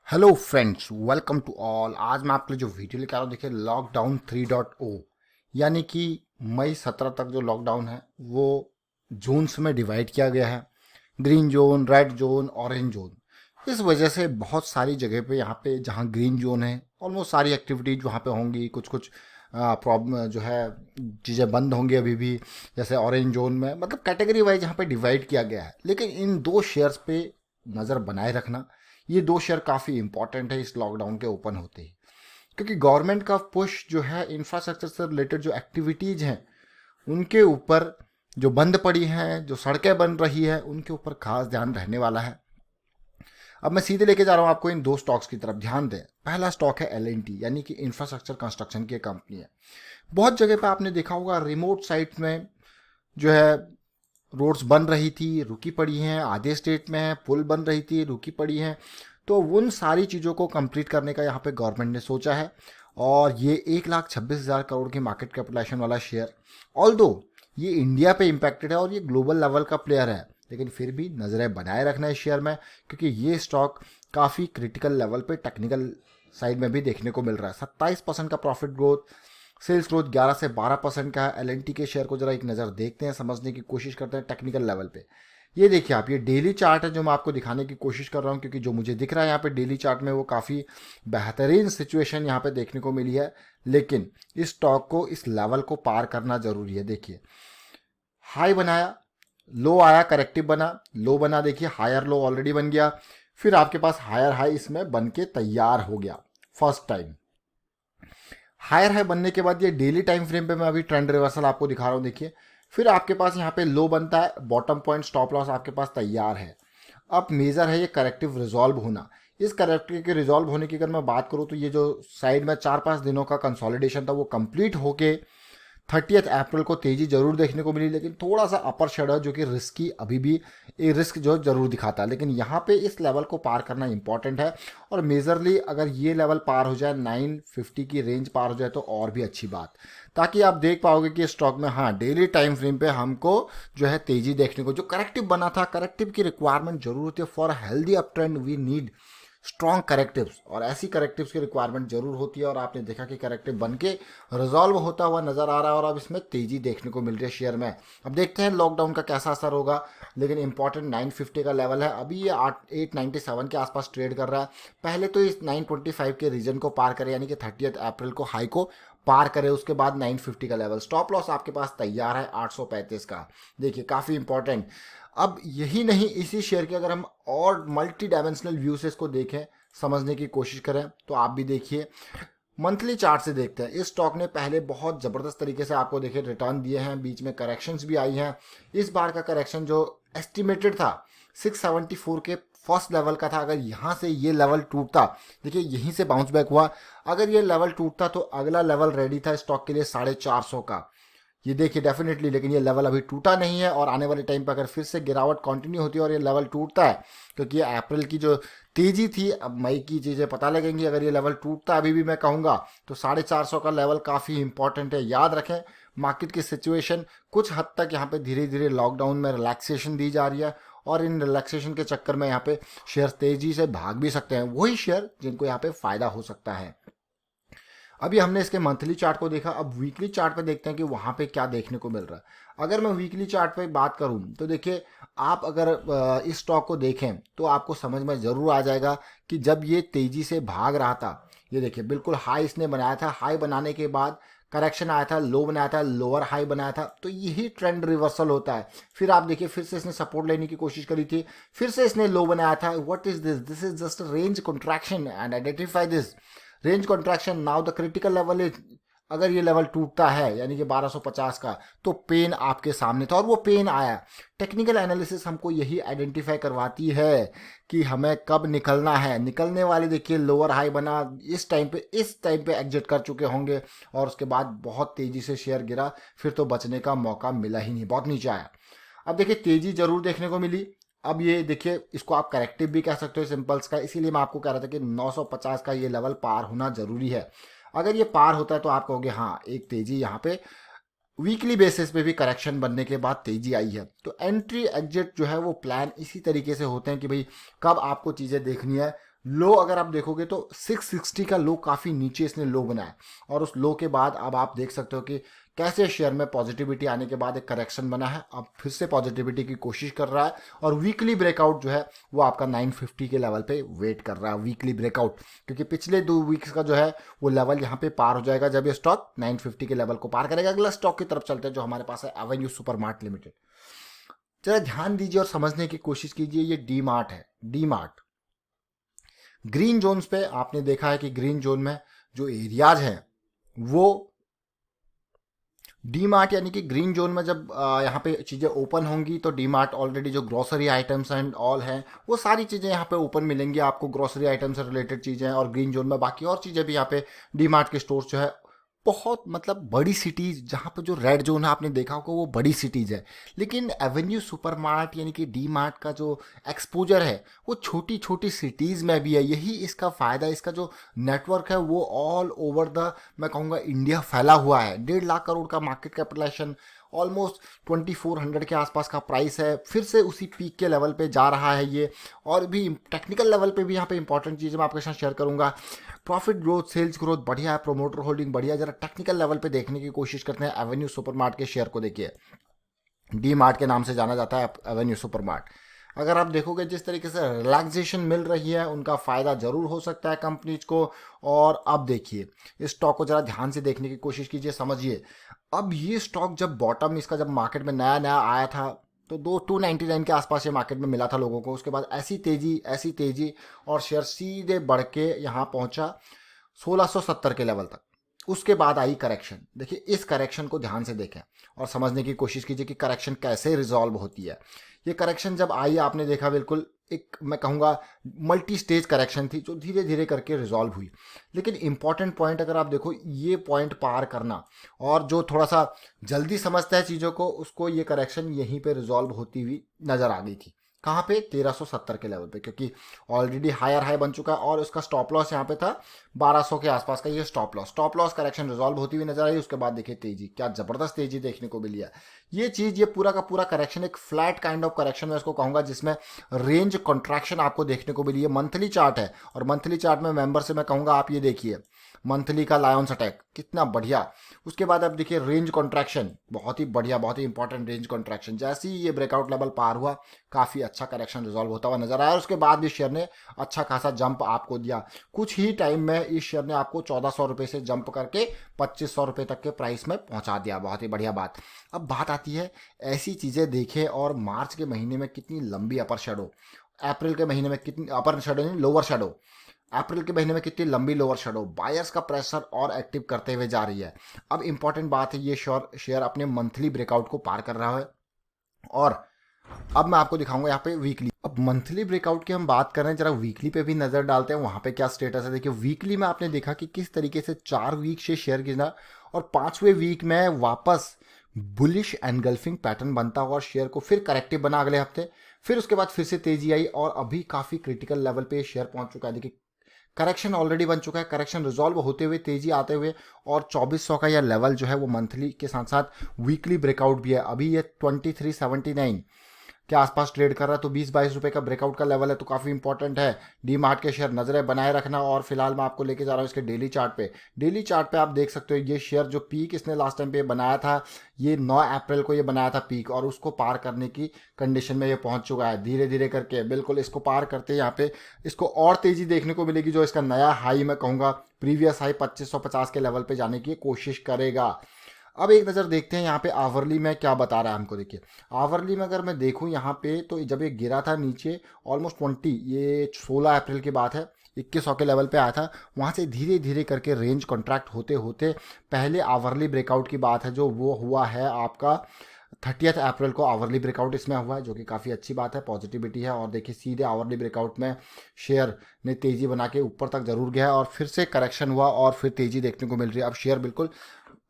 Hello friends, welcome to all. आज मैं आपके लिए जो वीडियो लेकर आ रहा हूँ, देखिए लॉकडाउन 3.0, यानी कि मई 17 तक जो लॉकडाउन है वो जोन्स में डिवाइड किया गया है। Green zone, red zone, orange zone. इस वजह से बहुत सारी जगह पे यहाँ पे जहाँ ग्रीन जोन है ऑलमोस्ट सारी एक्टिविटीज वहाँ पे होंगी। कुछ कुछ प्रॉब्लम जो है, चीज़ें बंद होंगी अभी भी। जैसे ऑरेंज जोन में मतलब कैटेगरी वाइज यहाँ पे डिवाइड किया गया है, लेकिन इन दो शेयर्स पे नज़र बनाए रखना। ये दो शेयर काफ़ी इंपॉर्टेंट है इस लॉकडाउन के ओपन होते ही, क्योंकि गवर्नमेंट का पुश जो है इंफ्रास्ट्रक्चर से रिलेटेड जो एक्टिविटीज़ हैं उनके ऊपर, जो बंद पड़ी हैं, जो सड़कें बन रही है, उनके ऊपर खास ध्यान रहने वाला है। अब मैं सीधे लेके जा रहा हूँ आपको इन दो स्टॉक्स की तरफ। ध्यान दें, पहला स्टॉक है L&T, यानी कि इंफ्रास्ट्रक्चर कंस्ट्रक्शन की कंपनी है। बहुत जगह पे आपने देखा होगा रिमोट साइट में जो है रोड्स बन रही थी, रुकी पड़ी हैं। आधे स्टेट में है, पुल बन रही थी, रुकी पड़ी हैं। तो उन सारी चीज़ों को कंप्लीट करने का यहाँ पे गवर्नमेंट ने सोचा है। और ये 1,26,000 करोड़ की मार्केट कैपिटलाइजेशन वाला शेयर, ऑल दो ये इंडिया पे इम्पैक्टेड है और ये ग्लोबल लेवल का प्लेयर है, लेकिन फिर भी नज़रें बनाए रखना है इस शेयर में, क्योंकि ये स्टॉक काफ़ी क्रिटिकल लेवल पे टेक्निकल साइड में भी देखने को मिल रहा है। 27% का प्रॉफिट ग्रोथ, सेल्स ग्रोथ 11 से 12% का है। L&T के शेयर को जरा एक नज़र देखते हैं, समझने की कोशिश करते हैं टेक्निकल लेवल पे। ये देखिए आप, ये डेली चार्ट है जो मैं आपको दिखाने की कोशिश कर रहा हूँ, क्योंकि जो मुझे दिख रहा है यहाँ पे डेली चार्ट में वो काफ़ी बेहतरीन सिचुएशन यहाँ पे देखने को मिली है। लेकिन इस स्टॉक को, इस लेवल को पार करना जरूरी है। देखिए हाई बनाया, लो आया, करेक्टिव बना, लो बना, देखिए हायर लो ऑलरेडी बन गया, फिर आपके पास हायर हाई इसमें बन के तैयार हो गया फर्स्ट टाइम। हायर हाई बनने के बाद ये डेली टाइम फ्रेम पे मैं अभी ट्रेंड रिवर्सल आपको दिखा रहा हूँ, देखिए। फिर आपके पास यहाँ पे लो बनता है, बॉटम पॉइंट स्टॉप लॉस आपके पास तैयार है। अब मेजर है ये करेक्टिव रिजॉल्व होना। इस करेक्टिव के रिजॉल्व होने की अगर मैं बात करूँ तो ये जो साइड में 4-5 दिनों का कंसोलिडेशन था वो कंप्लीट होके 30 अप्रैल को तेजी जरूर देखने को मिली, लेकिन थोड़ा सा अपर शेडो जो कि रिस्की अभी भी ये रिस्क जो जरूर दिखाता है। लेकिन यहाँ पे इस लेवल को पार करना इंपॉर्टेंट है, और मेजरली अगर ये लेवल पार हो जाए, 950 की रेंज पार हो जाए तो और भी अच्छी बात, ताकि आप देख पाओगे कि स्टॉक में हाँ डेली टाइम फ्रेम पे हमको जो है तेजी देखने को, जो करेक्टिव बना था, करेक्टिव की रिक्वायरमेंट जरूर होती है। For healthy uptrend we need strong correctives, और ऐसी करेक्टिव्स की रिक्वायरमेंट जरूर होती है। और आपने देखा कि करेक्टिव बन के रिजॉल्व होता हुआ नजर आ रहा है, और अब इसमें तेजी देखने को मिल रही है शेयर में। अब देखते हैं लॉकडाउन का कैसा असर होगा, लेकिन इंपॉर्टेंट 950 का लेवल है। अभी ये 897 के आसपास ट्रेड कर रहा है। पहले तो इस 925 के रीजन को पार करे, यानी कि 30 अप्रैल को हाई को पार करे, उसके बाद 950 का लेवल। स्टॉप लॉस आपके पास तैयार है 835 का, देखिए काफ़ी इंपॉर्टेंट। अब यही नहीं, इसी शेयर के अगर हम और मल्टी डायमेंशनल व्यू से इसको देखें, समझने की कोशिश करें, तो आप भी देखिए मंथली चार्ट से देखते हैं। इस स्टॉक ने पहले बहुत ज़बरदस्त तरीके से आपको देखिए रिटर्न दिए हैं, बीच में करेक्शंस भी आई हैं। इस बार का करेक्शन जो एस्टिमेटेड था 674 के फर्स्ट लेवल का था, अगर यहाँ से ये लेवल टूटता, देखिए यहीं से बाउंस बैक हुआ, अगर ये लेवल टूटता तो अगला लेवल रेडी था स्टॉक के लिए 450 का, ये देखिए डेफिनेटली। लेकिन ये लेवल अभी टूटा नहीं है, और आने वाले टाइम पर अगर फिर से गिरावट कंटिन्यू होती है और ये लेवल टूटता है, क्योंकि ये अप्रैल की जो तेजी थी, अब मई की चीज़ें पता लगेंगी। अगर ये लेवल टूटता है अभी भी, मैं कहूँगा तो 450 का लेवल काफ़ी इंपॉर्टेंट है। याद रखें मार्केट की सिचुएशन कुछ हद तक यहाँ पे धीरे धीरे लॉकडाउन में रिलैक्सेशन दी जा रही है, और इन रिलैक्सेशन के चक्कर में यहाँ पे शेयर तेजी से भाग भी सकते हैं, वही शेयर जिनको यहाँ पे फायदा हो सकता है। अभी हमने इसके मंथली चार्ट को देखा, अब वीकली चार्ट पे देखते हैं कि वहाँ पे क्या देखने को मिल रहा है। अगर मैं वीकली चार्ट पे बात करूँ तो देखिए, आप अगर इस स्टॉक को देखें तो आपको समझ में ज़रूर आ जाएगा कि जब ये तेज़ी से भाग रहा था, ये देखिए बिल्कुल हाई इसने बनाया था, हाई बनाने के बाद करेक्शन आया था, लो बनाया था, लोअर हाई बनाया था, तो यही ट्रेंड रिवर्सल होता है। फिर आप देखिए फिर से इसने सपोर्ट लेने की कोशिश करी थी, फिर से इसने लो बनाया था। What is this? This is just range contraction, and identify this range contraction. Now the critical level is, अगर ये लेवल टूटता है यानी कि 1250 का, तो पेन आपके सामने था और वो पेन आया। टेक्निकल एनालिसिस हमको यही आइडेंटिफाई करवाती है कि हमें कब निकलना है। निकलने वाले देखिए लोअर हाई बना, इस टाइम पे एग्जिट कर चुके होंगे, और उसके बाद बहुत तेजी से शेयर गिरा, फिर तो बचने का मौका मिला ही नहीं, बहुत नीचे आया। अब देखिए तेजी जरूर देखने को मिली। अब ये देखिए, इसको आप करेक्टिव भी कह सकते हो सिंपल्स का, इसीलिए मैं आपको कह रहा था कि 950 का ये लेवल पार होना जरूरी है। अगर ये पार होता है तो आप कहोगे हाँ एक तेजी यहाँ पे वीकली बेसिस पे भी करेक्शन बनने के बाद तेजी आई है। तो एंट्री एग्जिट जो है वो प्लान इसी तरीके से होते हैं कि भाई कब आपको चीज़ें देखनी है। लो अगर आप देखोगे तो 660 का लो काफ़ी नीचे इसने लो बनाया, और उस लो के बाद अब आप देख सकते हो कि कैसे शेयर में पॉजिटिविटी आने के बाद एक करेक्शन बना है, अब फिर से पॉजिटिविटी की कोशिश कर रहा है, और वीकली ब्रेकआउट जो है वो आपका 950 के लेवल पे वेट कर रहा है, वीकली ब्रेकआउट, क्योंकि पिछले 2 वीक्स का जो है वो लेवल यहाँ पे पार हो जाएगा जब ये स्टॉक 950 के लेवल को पार करेगा। अगला स्टॉक की तरफ चलते हैं जो हमारे पास है एवेन्यू सुपरमार्ट लिमिटेड। जरा ध्यान दीजिए और समझने की कोशिश कीजिए, ये डी मार्ट है, डी मार्ट ग्रीन जोन्स पे आपने देखा है कि ग्रीन जोन में जो एरियाज हैं वो डी मार्ट, यानी कि ग्रीन जोन में जब यहाँ पे चीज़ें ओपन होंगी तो डी मार्ट ऑलरेडी जो ग्रोसरी आइटम्स एंड ऑल हैं वो सारी चीज़ें यहाँ पे ओपन मिलेंगी आपको, ग्रोसरी आइटम से रिलेटेड चीज़ें, और ग्रीन जोन में बाकी और चीज़ें भी यहाँ पे डी मार्ट के स्टोर्स जो है बहुत मतलब बड़ी सिटीज़, जहाँ पे जो रेड जोन है आपने देखा होगा वो बड़ी सिटीज़ है, लेकिन एवेन्यू सुपरमार्ट यानी कि डी मार्ट का जो एक्सपोजर है वो छोटी छोटी सिटीज़ में भी है। यही इसका फ़ायदा, इसका जो नेटवर्क है वो ऑल ओवर द, मैं कहूँगा, इंडिया फैला हुआ है। 1.5 लाख करोड़ का मार्केट कैपिटलाइजेशन, ऑलमोस्ट 2400 के आसपास का प्राइस है, फिर से उसी पीक के लेवल पे जा रहा है ये। और भी टेक्निकल लेवल पे भी यहाँ पे इंपॉर्टेंट चीज़ें मैं आपके साथ शेयर करूँगा। प्रॉफिट ग्रोथ, सेल्स ग्रोथ बढ़िया है, प्रोमोटर होल्डिंग बढ़िया। जरा टेक्निकल लेवल पे देखने की कोशिश करते हैं एवेन्यू सुपरमार्ट के शेयर को। देखिए, डी मार्ट के नाम से जाना जाता है एवेन्यू सुपरमार्ट। अगर आप देखोगे जिस तरीके से रिलैक्सेशन मिल रही है, उनका फ़ायदा ज़रूर हो सकता है कंपनीज को। और अब देखिए इस स्टॉक को ज़रा ध्यान से देखने की कोशिश कीजिए, समझिए। अब ये स्टॉक जब बॉटम इसका जब मार्केट में नया नया आया था तो 299 के आसपास ये मार्केट में मिला था लोगों को, उसके बाद ऐसी तेज़ी और शेयर सीधे बढ़ के यहाँ पहुँचा 1670 के लेवल तक। उसके बाद आई करेक्शन। देखिए इस करेक्शन को ध्यान से देखें और समझने की कोशिश कीजिए कि करेक्शन कैसे रिजॉल्व होती है। ये करेक्शन जब आई आपने देखा बिल्कुल एक, मैं कहूँगा, मल्टी स्टेज करेक्शन थी जो धीरे धीरे करके रिजॉल्व हुई। लेकिन इंपॉर्टेंट पॉइंट अगर आप देखो, ये पॉइंट पार करना, और जो थोड़ा सा जल्दी समझता है चीज़ों को उसको ये करेक्शन यहीं पे रिजॉल्व होती हुई नज़र आ गई थी। कहाँ पे? 1370 के लेवल पे, क्योंकि ऑलरेडी हायर हाई बन चुका है और उसका स्टॉप लॉस यहाँ पे था 1200 के आसपास का। ये स्टॉप लॉस करेक्शन रिजॉल्व होती हुई नजर आई। उसके बाद देखिए तेजी, क्या जबरदस्त तेजी देखने को मिली है। ये चीज, ये पूरा का पूरा करेक्शन एक फ्लैट काइंड ऑफ करेक्शन मैं इसको कहूंगा, जिसमें रेंज कॉन्ट्रैक्शन आपको देखने को मिली है। मंथली चार्ट है और मंथली चार्ट में मेंबर से मैं कहूंगा आप ये देखिए मंथली का लायंस अटैक कितना बढ़िया। उसके बाद आप देखिए रेंज कॉन्ट्रैक्शन, बहुत ही बढ़िया, बहुत ही इंपॉर्टेंट रेंज कॉन्ट्रैक्शन। जैसे ही ये ब्रेकआउट लेवल पार हुआ काफ़ी अच्छा करेक्शन रिजॉल्व होता हुआ नजर आया। उसके बाद भी शेयर ने अच्छा खासा जंप आपको दिया। कुछ ही टाइम में इस शेयर ने आपको 1400 रुपये से जंप करके 2500 रुपये तक के प्राइस में पहुंचा दिया। बहुत ही बढ़िया बात। अब बात आती है ऐसी चीज़ें देखें, और मार्च के महीने में कितनी लंबी अपर शेडो, अप्रैल के महीने में कितनी अपर शेडो नहीं लोअर शेडो, अप्रैल के महीने में कितनी लंबी लोअर शेडो, बायर्स का प्रेशर और एक्टिव करते हुए जा रही है। अब इंपॉर्टेंट बात है, ये शेयर अपने मंथली ब्रेकआउट को पार कर रहा है। और अब मैं आपको दिखाऊंगा यहाँ पे वीकली। अब मंथली ब्रेकआउट की हम बात कर रहे हैं, जरा वीकली पे भी नजर डालते हैं वहां पे क्या स्टेटस है। देखिए वीकली में आपने देखा कि किस तरीके से 4 वीक से शेयर गिरा और 5वें वीक में वापस बुलिश एनगल्फिंग पैटर्न बनता हुआ शेयर को फिर करेक्टिव बना अगले हफ्ते, फिर उसके बाद फिर से तेजी आई और अभी काफी क्रिटिकल लेवल पे शेयर पहुंच चुका है। देखिए करेक्शन ऑलरेडी बन चुका है, करेक्शन रिजॉल्व होते हुए तेजी आते हुए, और 2400 का यह लेवल जो है वो मंथली के साथ साथ वीकली ब्रेकआउट भी है। अभी ये 2379 के आसपास ट्रेड कर रहा है, तो 20-22 रुपए का ब्रेकआउट का लेवल है, तो काफ़ी इंपॉर्टेंट है। डी मार्ट के शेयर नजरें बनाए रखना। और फिलहाल मैं आपको लेके जा रहा हूँ इसके डेली चार्ट पे। डेली चार्ट पे आप देख सकते हो ये शेयर जो पीक इसने लास्ट टाइम पे बनाया था, ये 9 अप्रैल को ये बनाया था पीक, और उसको पार करने की कंडीशन में ये पहुंच चुका है। धीरे धीरे करके बिल्कुल इसको पार करते यहाँ पे इसको और तेजी देखने को मिलेगी, जो इसका नया हाई मैं कहूँगा प्रीवियस हाई 2550 के लेवल पे जाने की कोशिश करेगा। अब एक नज़र देखते हैं यहाँ पे आवरली में क्या बता रहा है हमको। देखिए आवरली में अगर मैं देखूँ यहाँ पे, तो जब ये गिरा था नीचे ऑलमोस्ट 20, ये 16 अप्रैल की बात है, 2100 के लेवल पे आया था। वहाँ से धीरे धीरे करके रेंज कॉन्ट्रैक्ट होते होते पहले आवरली ब्रेकआउट की बात है जो वो हुआ है आपका 30 अप्रैल को आवरली ब्रेकआउट इसमें हुआ है, जो कि काफ़ी अच्छी बात है, पॉजिटिविटी है। और देखिए सीधे आवरली ब्रेकआउट में शेयर ने तेज़ी बना के ऊपर तक जरूर गया और फिर से करेक्शन हुआ और फिर तेज़ी देखने को मिल रही है। अब शेयर बिल्कुल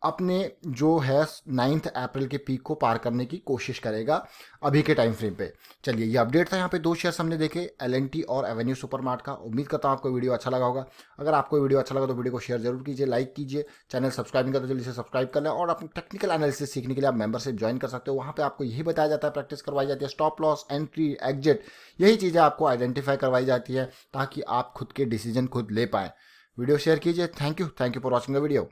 अपने जो है 9 अप्रैल के पीक को पार करने की कोशिश करेगा अभी के टाइम फ्रेम पे। चलिए, ये अपडेट था। यहाँ पे 2 शेयर्स हमने देखे, एल&टी और एवेन्यू सुपरमार्ट का। उम्मीद करता हूँ आपको वीडियो अच्छा लगा होगा। अगर आपको वीडियो अच्छा लगा तो वीडियो को शेयर जरूर कीजिए, लाइक कीजिए। चैनल सब्सक्राइब नहीं करते जल्दी से सब्सक्राइब कर लें। और अपनी टेक्निकल एनालिसिस सीखने के लिए आप मेंबरशिप ज्वाइन कर सकते हो। वहाँ पे आपको यही बताया जाता है, प्रैक्टिस करवाई जाती है, स्टॉप लॉस, एंट्री, एग्जिट, यही चीज़ें आपको आइडेंटिफाई करवाई जाती है ताकि आप खुद के डिसीजन खुद ले पाएँ। वीडियो शेयर कीजिए। Thank you for watching the video.